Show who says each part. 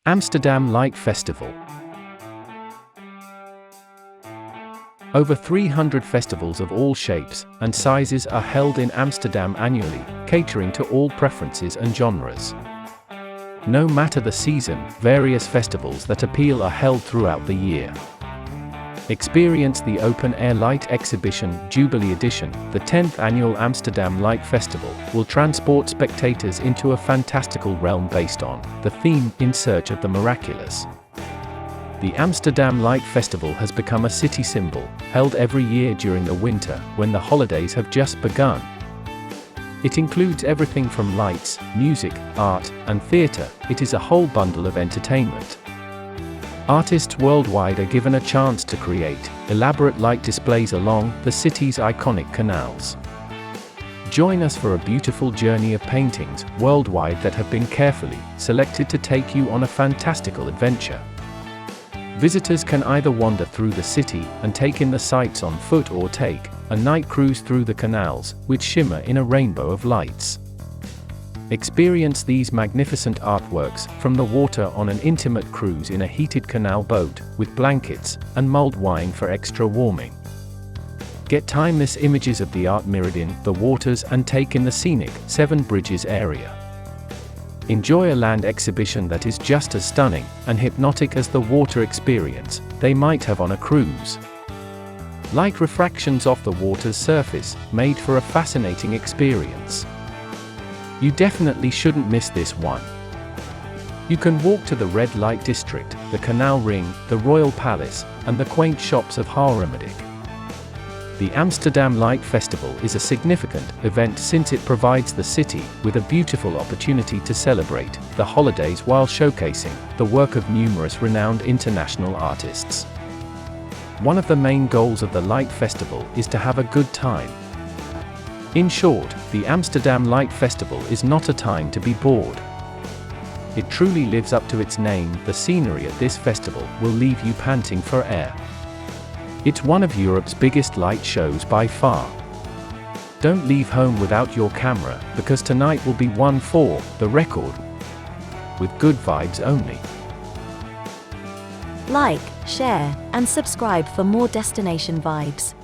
Speaker 1: Amsterdam Light Festival. Over 300 festivals of all shapes and sizes are held in Amsterdam annually, catering to all preferences and genres. No matter the season, various festivals that appeal are held throughout the year. Experience the open-air light exhibition Jubilee Edition. The 10th annual Amsterdam Light Festival will transport spectators into a fantastical realm based on the theme In Search of the Miraculous. The Amsterdam Light Festival has become a city symbol, held every year during the winter when the holidays have just begun. It includes everything from lights, music, art, and theatre. It is a whole bundle of entertainment. Artists worldwide are given a chance to create elaborate light displays along the city's iconic canals. Join us for a beautiful journey of paintings worldwide that have been carefully selected to take you on a fantastical adventure. Visitors can either wander through the city and take in the sights on foot or take a night cruise through the canals, which shimmer in a rainbow of lights. Experience these magnificent artworks from the water on an intimate cruise in a heated canal boat, with blankets and mulled wine for extra warming. Get timeless images of the art mirrored in the waters and take in the scenic Seven Bridges area. Enjoy a land exhibition that is just as stunning and hypnotic as the water experience they might have on a cruise. Light refractions off the water's surface, made for a fascinating experience. You definitely shouldn't miss this one. You can walk to the Red Light District, the Canal Ring, the Royal Palace, and the quaint shops of Haarlemmerdik. The Amsterdam Light Festival is a significant event since it provides the city with a beautiful opportunity to celebrate the holidays while showcasing the work of numerous renowned international artists. One of the main goals of the Light Festival is to have a good time. In short, the Amsterdam Light Festival is not a time to be bored. It truly lives up to its name. The scenery at this festival will leave you panting for air. It's one of Europe's biggest light shows by far. Don't leave home without your camera, because tonight will be one for the record, with good vibes only.
Speaker 2: Like, share, and subscribe for more destination vibes.